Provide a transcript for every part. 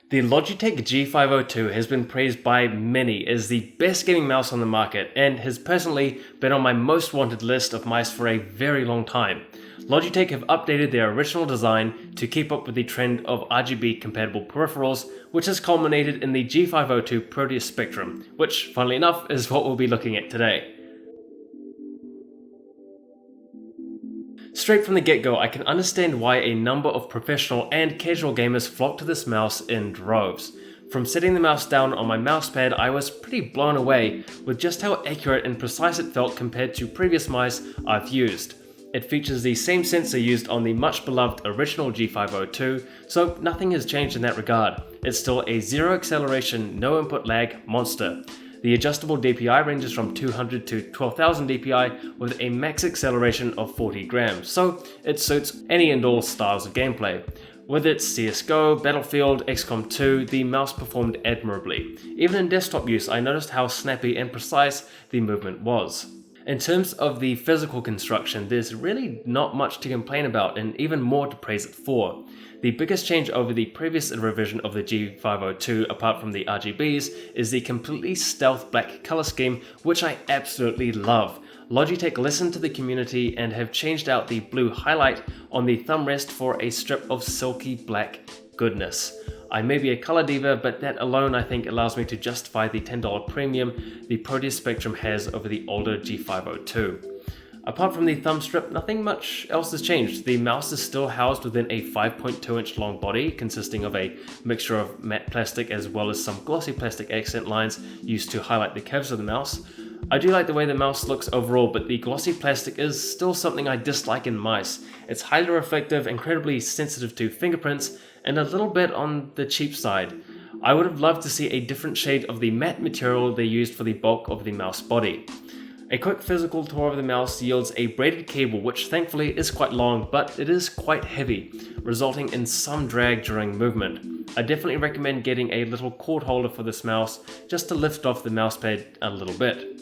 The Logitech G502 has been praised by many as the best gaming mouse on the market and has personally been on my most wanted list of mice for a very long time. Logitech have updated their original design to keep up with the trend of RGB compatible peripherals, which has culminated in the G502 Proteus Spectrum, which, funnily enough, is what we'll be looking at today. Straight from the get-go, I can understand why a number of professional and casual gamers flock to this mouse in droves. From setting the mouse down on my mousepad, I was pretty blown away with just how accurate and precise it felt compared to previous mice I've used. It features the same sensor used on the much beloved original G502, so nothing has changed in that regard. It's still a zero acceleration, no input lag monster. The adjustable DPI ranges from 200 to 12,000 DPI with a max acceleration of 40 grams, so it suits any and all styles of gameplay. With its CSGO, Battlefield, XCOM 2, the mouse performed admirably. Even in desktop use, I noticed how snappy and precise the movement was. In terms of the physical construction, there's really not much to complain about and even more to praise it for. The biggest change over the previous revision of the G502, apart from the RGBs, is the completely stealth black color scheme, which I absolutely love. Logitech listened to the community and have changed out the blue highlight on the thumb rest for a strip of silky black goodness. I may be a color diva, but that alone I think allows me to justify the $10 premium the Proteus Spectrum has over the older G502. Apart from the thumb strip, nothing much else has changed. The mouse is still housed within a 5.2 inch long body consisting of a mixture of matte plastic as well as some glossy plastic accent lines used to highlight the curves of the mouse. I do like the way the mouse looks overall, but the glossy plastic is still something I dislike in mice. It's highly reflective, incredibly sensitive to fingerprints, and a little bit on the cheap side. I would have loved to see a different shade of the matte material they used for the bulk of the mouse body. A quick physical tour of the mouse yields a braided cable, which thankfully is quite long, but it is quite heavy, resulting in some drag during movement. I definitely recommend getting a little cord holder for this mouse just to lift off the mousepad a little bit.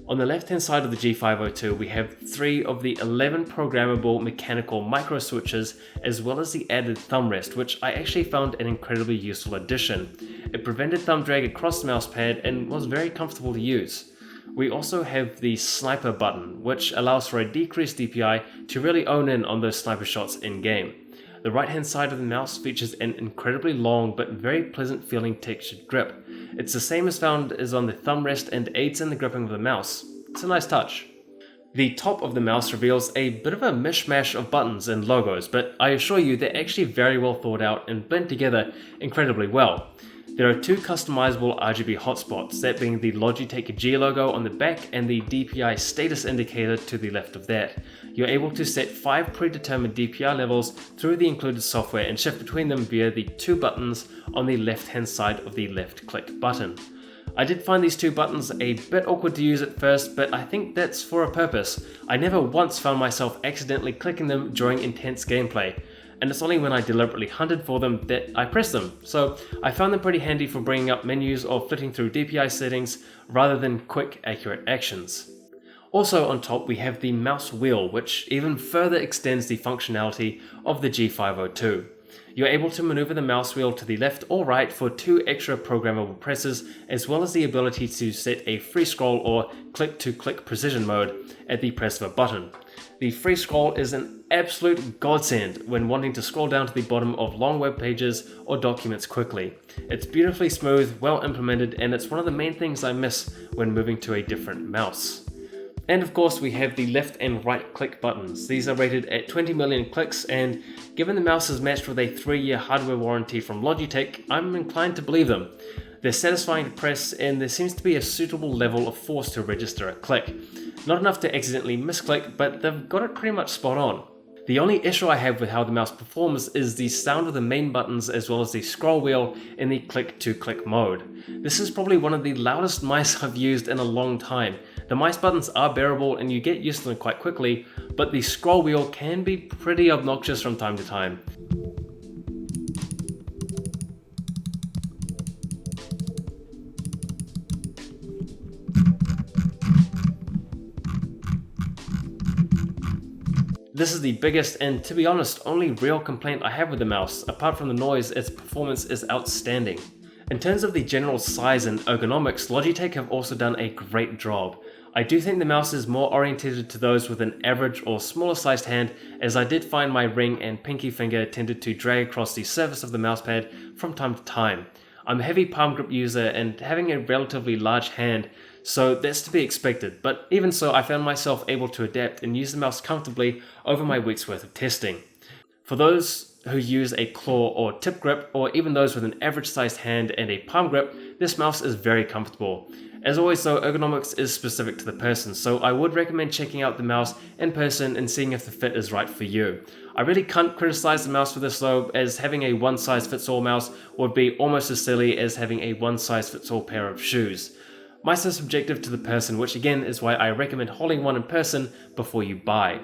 On the left hand side of the G502, we have 3 of the 11 programmable mechanical micro switches, as well as the added thumb rest, which I actually found an incredibly useful addition. It prevented thumb drag across the mousepad and was very comfortable to use. We also have the sniper button, which allows for a decreased DPI to really own in on those sniper shots in game. The right hand side of the mouse features an incredibly long but very pleasant feeling textured grip. It's the same as found as on the thumb rest and aids in the gripping of the mouse. It's a nice touch. The top of the mouse reveals a bit of a mishmash of buttons and logos, but I assure you they're actually very well thought out and blend together incredibly well. There are 2 customizable RGB hotspots, that being the Logitech G logo on the back and the DPI status indicator to the left of that. You're able to set 5 predetermined DPI levels through the included software and shift between them via the 2 buttons on the left hand side of the left click button. I did find these 2 buttons a bit awkward to use at first, but I think that's for a purpose. I never once found myself accidentally clicking them during intense gameplay, and it's only when I deliberately hunted for them that I pressed them, so I found them pretty handy for bringing up menus or flicking through DPI settings rather than quick, accurate actions. Also on top we have the mouse wheel, which even further extends the functionality of the G502. You're able to maneuver the mouse wheel to the left or right for 2 extra programmable presses, as well as the ability to set a free scroll or click-to-click precision mode at the press of a button. The free scroll is an absolute godsend when wanting to scroll down to the bottom of long web pages or documents quickly. It's beautifully smooth, well implemented, and it's one of the main things I miss when moving to a different mouse. And of course we have the left and right click buttons. These are rated at 20 million clicks, and given the mouse is matched with a 3-year hardware warranty from Logitech, I'm inclined to believe them. They're satisfying to press, and there seems to be a suitable level of force to register a click. Not enough to accidentally misclick, but they've got it pretty much spot on. The only issue I have with how the mouse performs is the sound of the main buttons as well as the scroll wheel in the click-to-click mode. This is probably one of the loudest mice I've used in a long time. The mice buttons are bearable and you get used to them quite quickly, but the scroll wheel can be pretty obnoxious from time to time. This is the biggest and, to be honest, only real complaint I have with the mouse. Apart from the noise, its performance is outstanding. In terms of the general size and ergonomics, Logitech have also done a great job. I do think the mouse is more oriented to those with an average or smaller sized hand, as I did find my ring and pinky finger tended to drag across the surface of the mousepad from time to time. I'm a heavy palm grip user and having a relatively large hand, so that's to be expected, but even so I found myself able to adapt and use the mouse comfortably over my week's worth of testing. For those who use a claw or tip grip, or even those with an average sized hand and a palm grip, this mouse is very comfortable. As always though, ergonomics is specific to the person, so I would recommend checking out the mouse in person and seeing if the fit is right for you. I really can't criticize the mouse for this though, as having a one-size-fits-all mouse would be almost as silly as having a one-size-fits-all pair of shoes. Mice are subjective to the person, which again is why I recommend holding one in person before you buy.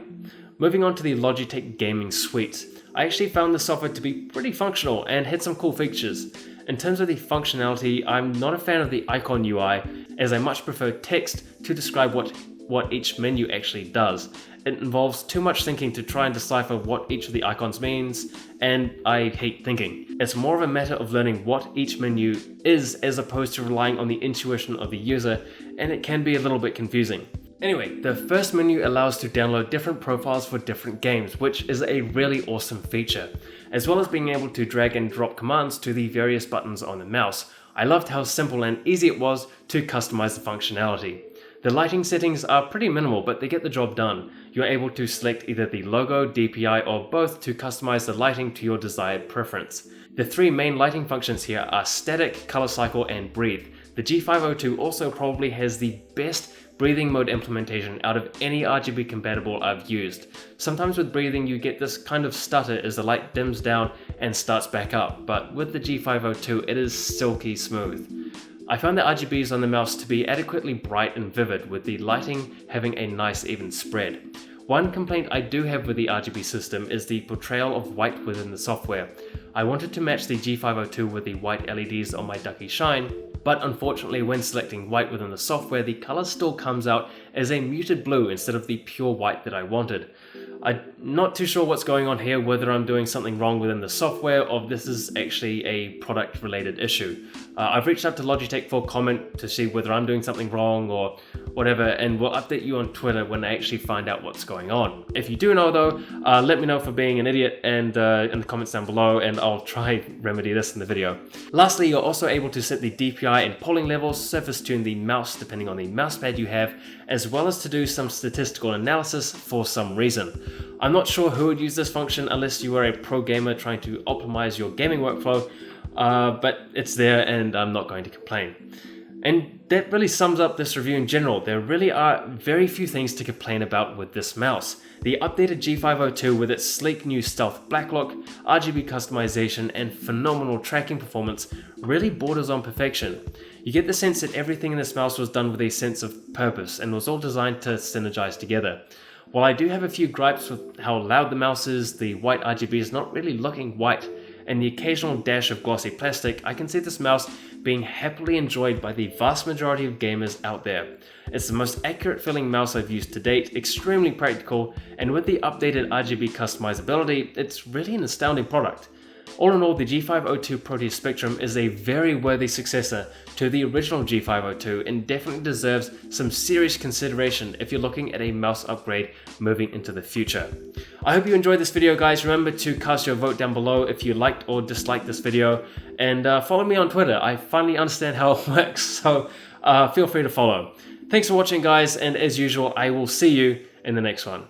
Moving on to the Logitech Gaming Suite. I actually found the software to be pretty functional and had some cool features. In terms of the functionality, I'm not a fan of the icon UI, as I much prefer text to describe what each menu actually does. It involves too much thinking to try and decipher what each of the icons means, and I hate thinking. It's more of a matter of learning what each menu is as opposed to relying on the intuition of the user, and it can be a little bit confusing. Anyway, the first menu allows to download different profiles for different games, which is a really awesome feature, as well as being able to drag and drop commands to the various buttons on the mouse. I loved how simple and easy it was to customize the functionality. The lighting settings are pretty minimal, but they get the job done. You're able to select either the logo, DPI, or both to customize the lighting to your desired preference. The three main lighting functions here are static, color cycle, and breathe. The G502 also probably has the best breathing mode implementation out of any RGB compatible I've used. Sometimes with breathing you get this kind of stutter as the light dims down and starts back up, but with the G502 it is silky smooth. I found the RGBs on the mouse to be adequately bright and vivid, with the lighting having a nice even spread. One complaint I do have with the RGB system is the portrayal of white within the software. I wanted to match the G502 with the white LEDs on my Ducky Shine, but unfortunately when selecting white within the software, the color still comes out as a muted blue instead of the pure white that I wanted. I'm not too sure what's going on here, whether I'm doing something wrong within the software or this is actually a product related issue. I've reached out to Logitech for comment to see whether I'm doing something wrong or whatever, and we'll update you on Twitter when I actually find out what's going on. If you do know though, let me know for being an idiot and in the comments down below, and I'll try remedy this in the video. Lastly, you're also able to set the DPI and polling levels, surface tune the mouse depending on the mousepad you have, as well as to do some statistical analysis for some reason. I'm not sure who would use this function unless you are a pro gamer trying to optimize your gaming workflow, but it's there and I'm not going to complain. And that really sums up this review in general. There really are very few things to complain about with this mouse. The updated G502 with its sleek new stealth black look, RGB customization, and phenomenal tracking performance really borders on perfection. You get the sense that everything in this mouse was done with a sense of purpose and was all designed to synergize together. While I do have a few gripes with how loud the mouse is, the white RGB is not really looking white, and the occasional dash of glossy plastic, I can see this mouse being happily enjoyed by the vast majority of gamers out there. It's the most accurate feeling mouse I've used to date, extremely practical, and with the updated RGB customizability, it's really an astounding product. All in all, the G502 Proteus Spectrum is a very worthy successor to the original G502 and definitely deserves some serious consideration if you're looking at a mouse upgrade moving into the future. I hope you enjoyed this video, guys. Remember to cast your vote down below if you liked or disliked this video, and follow me on Twitter. I finally understand how it works, so feel free to follow. Thanks for watching, guys, and as usual, I will see you in the next one.